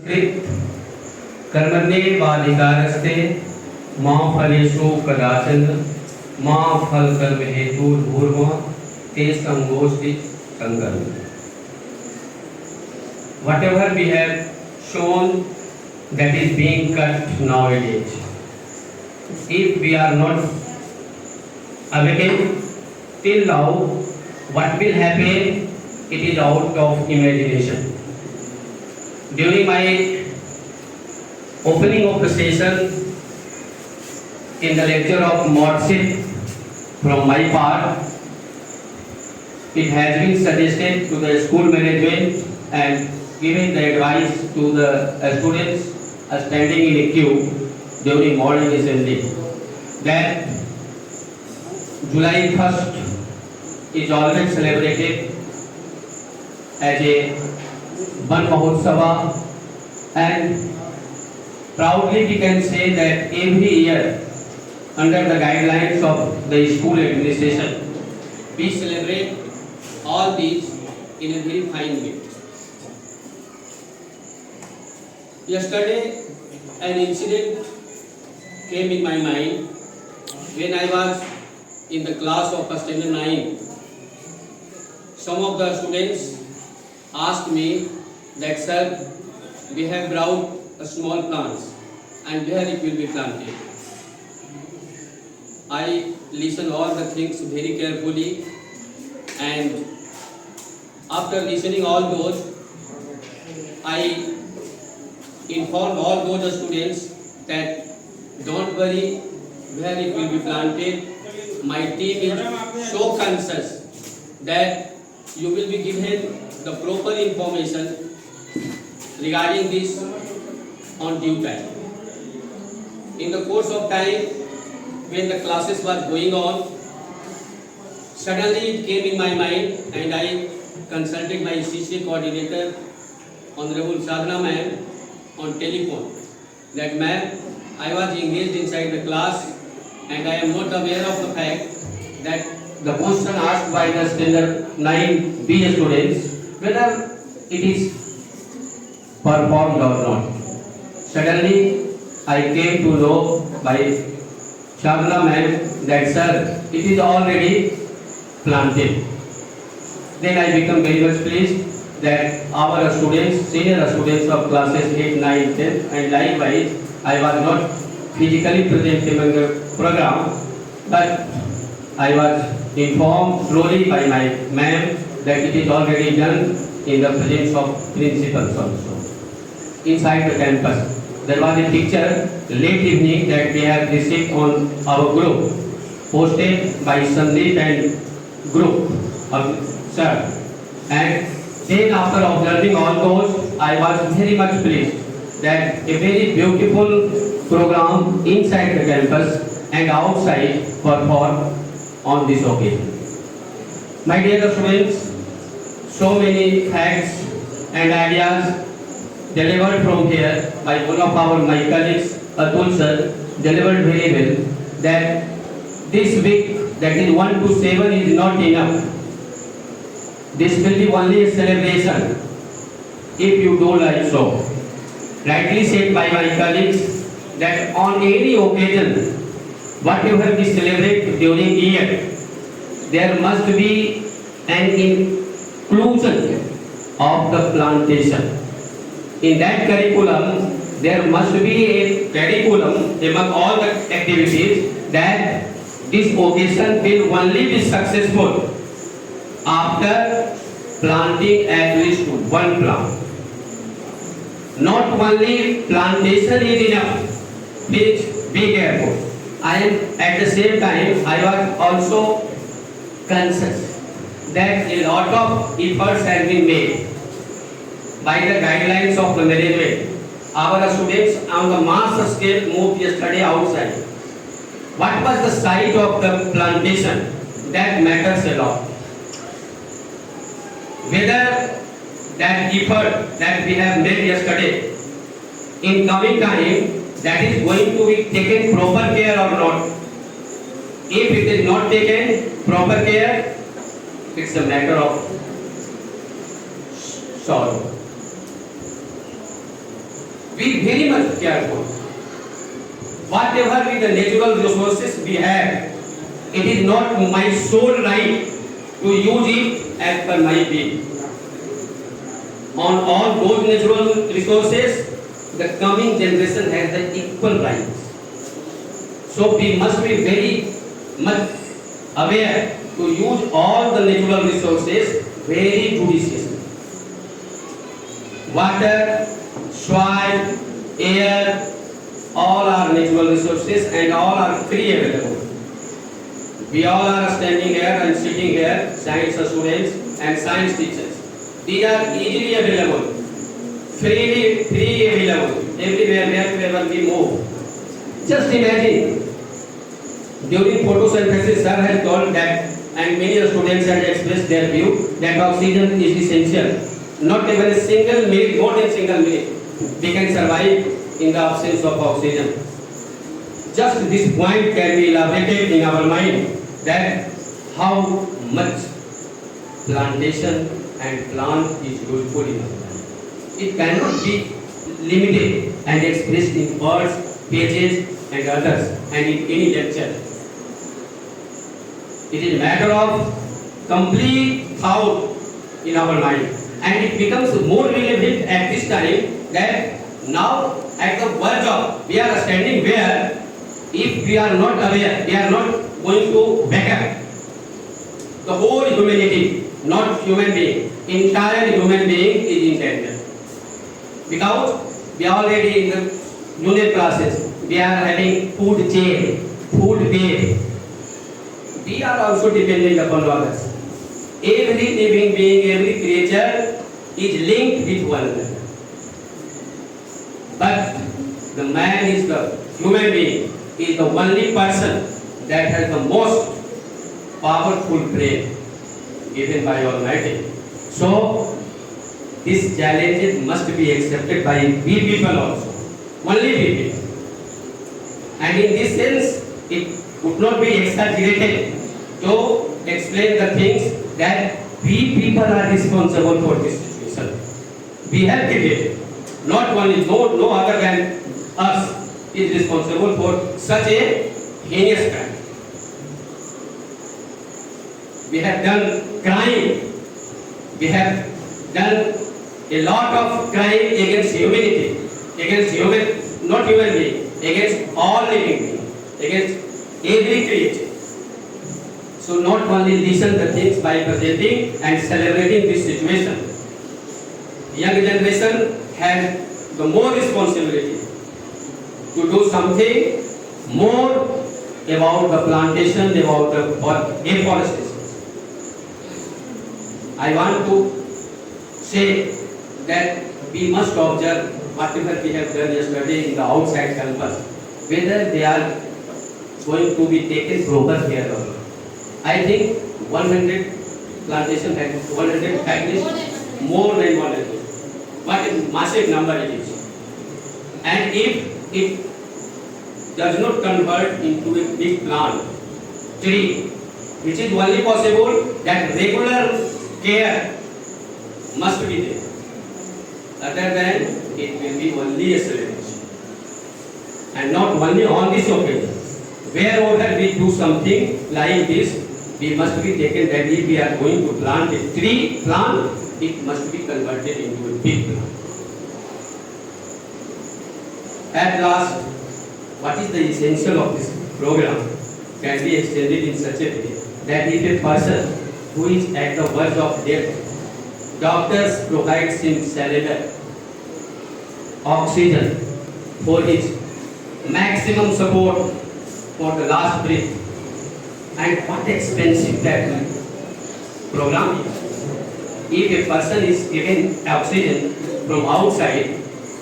कृत कर्मण्येवाधिकारस्ते मा फलेषु कदाचन मा फलकर्म हेतुर्भूर्मा ते संगोष्ठी संकल्प. Whatever we have shown that is being cut nowadays, if we are not awakened till now, what will happen? It is out of imagination. During my opening of the session in the lecture of Mordship from my part, it has been suggested to the school management and given the advice to the students standing in a queue during morning assembly that July 1st is always celebrated as a Van Mahotsava, and proudly we can say that every year under the guidelines of the school administration we celebrate all these in a very fine way. Yesterday an incident came in my mind when I was in the class of standard 9. Some of the students asked me that, sir, we have brought a small plants and where it will be planted. I listened all the things very carefully, and after listening all those, I informed all those students that don't worry where it will be planted. My team is so conscious that you will be given the proper information regarding this on due time. In the course of time, when the classes was going on, suddenly it came in my mind and I consulted my CCA coordinator, Honorable Sadhana ma'am, on telephone that, ma'am, I was engaged inside the class and I am not aware of the fact that the question asked by the standard 9 B students whether it is performed or not. Suddenly I came to know by Sadhana ma'am that, sir, it is already planted. Then I become very much pleased that our students, senior students of classes 8, 9, 10, and likewise I was not physically present among the program, but I was informed slowly by my ma'am that it is already done in the presence of principals also. Inside the campus, there was a picture late evening that we have received on our group, posted by Sandeep and group of sir. And then after observing all those, I was very much pleased that a very beautiful program inside the campus and outside performed on this occasion. My dear students, so many facts and ideas delivered from here by one of my colleagues, Atul sir, delivered very well that this week, that is 1 to 7, is not enough. This will be only a celebration if you do like so. Rightly said by my colleagues that on any occasion, whatever we celebrate during the year, there must be an inclusion of the plantation. In that curriculum, there must be a curriculum among all the activities that this occasion will only be successful after planting at least one plant. Not only plantation is enough. Please be careful. I am at the same time, I was also conscious that a lot of efforts have been made by the guidelines of the management. Our students on the mass scale moved yesterday outside. What was the size of the plantation? That matters a lot. Whether that effort that we have made yesterday, in coming time, that is going to be taken proper care or not. If it is not taken proper care, it's a matter of sorrow. be very much careful. Whatever be the natural resources we have, it is not my sole right to use it as per my will. On all those natural resources, the coming generation has the equal rights. So we must be very much aware to use all the natural resources very judiciously. Water, soil, air, all are natural resources and all are free available. We all are standing here and sitting here, science students and science teachers. These are easily available, free available, everywhere, wherever we move. Just imagine, during photosynthesis, sir has told that, and many students have expressed their view, that oxygen is essential. Not even a single minute, more than single minute, we can survive in the absence of oxygen. Just this point can be elaborated in our mind, that how much plantation and plant is useful in our life. It cannot be limited and expressed in words, pages and others and in any lecture. It is a matter of complete thought in our mind, and it becomes more relevant at this time that now at the verge of we are standing where if we are not aware, we are not going to back up. The whole humanity, not human being, entire human being is in danger. Because we are already in the junior classes, we are having food chain, food web. We are also dependent upon others. Every living being, every creature is linked with one another. But the man is the human being, is the only person that has the most powerful brain given by Almighty. So, these challenges must be accepted by we people also, only we people. And in this sense, it would not be exaggerated to explain the things that we people are responsible for this situation. We have created, not only, no other than us is responsible for such a heinous crime. We have done crime, we have done a lot of crime against humanity, against human, not human being, against all living beings, against every creature. So not only listen the things by presenting and celebrating this situation. Young generation has the more responsibility to do something more about the plantation, about the afforestation. I want to say that we must observe whatever we have done yesterday in the outside campus, whether they are going to be taken proper care of. I think 100 plantation has 100 at least more than 100. What a massive number it is. And if it does not convert into a big plant, tree, which is only possible that regular care must be there. Other than it will be only a celebration. And not only on this occasion. Wherever we do something like this, we must be taken that if we are going to plant a tree plant, it must be converted into a big plant. At last, what is the essential of this program can be extended in such a way that if a person who is at the verge of death, doctors provide him cylinder, oxygen for his maximum support for the last breath. And what expensive that program is. If a person is given oxygen from outside,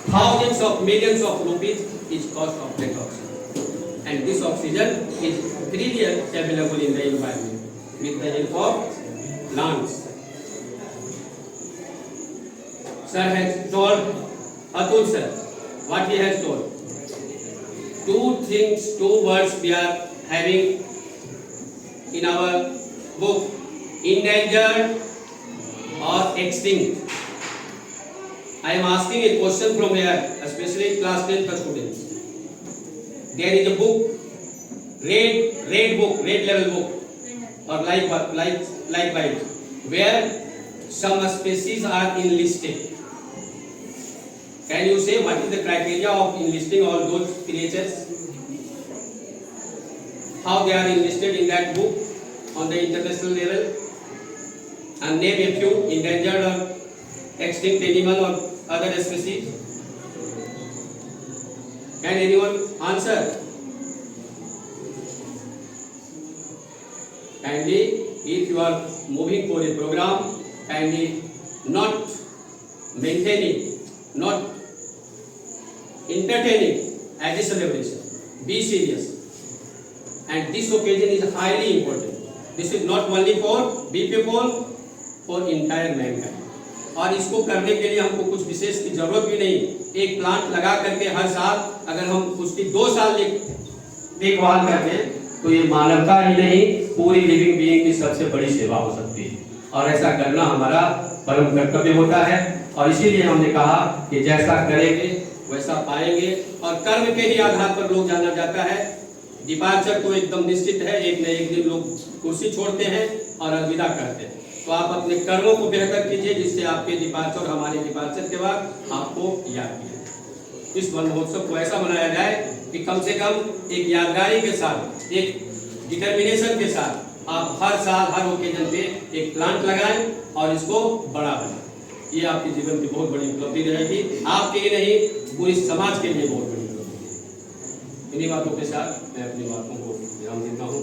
thousands of millions of rupees is cost of that oxygen. And this oxygen is freely available in the environment with the help of plants. Sir has told, Atul sir, what he has told. Two words we are having in our book, endangered or extinct. I am asking a question from here, especially class 10th students. There is a book, red level book, or likewise, where some species are enlisted. Can you say what is the criteria of enlisting all those creatures? How they are enlisted in that book on the international level? And name a few endangered or extinct animal or other species. Can anyone answer? Kindly, if you are moving for a program, kindly not maintaining, not entertaining additional celebration. Be serious. And this occasion is highly important. This is not only for bee people, for entire mankind. और इसको करने के लिए हमको कुछ विशेष की जरूरत भी नहीं। एक प्लांट लगा करके हर साल अगर हम उसकी 2 साल देखभाल करते हैं तो ये मानवता ही नहीं, पूरी लिविंग बीइंग की सबसे बड़ी सेवा हो सकती है। और ऐसा करना हमारा परम कर्तव्य होता है। और इसीलिए हमने कहा कि जैसा करेंगे वैसा पाएंगे। और कर्म के ही आधार पर लोग जाना जाता है। डिपार्चर तो एकदम निश्चित है, एक न एक दिन लोग कुर्सी छोड़ते हैं और अलविदा करते हैं। तो आप अपने कर्मों को बेहतर कीजिए, जिससे आपके डिपार्चर, हमारे डिपार्चर के बाद आपको याद किया। इस वन महोत्सव को ऐसा मनाया जाए कि कम से कम एक यादगारी के साथ, एक डिटर्मिनेशन के साथ आप हर साल हर ओकेजन पे एक प्लांट लगाएं और इसको बड़ा बनाएं। ये आपके जीवन की बहुत बड़ी उपलब्धि रहेगी, आपके लिए नहीं पूरी समाज के लिए बहुत बड़ी उपलब्धि है। इन्हीं बातों के साथ मैं अपनी बातों को विराम देता हूँ।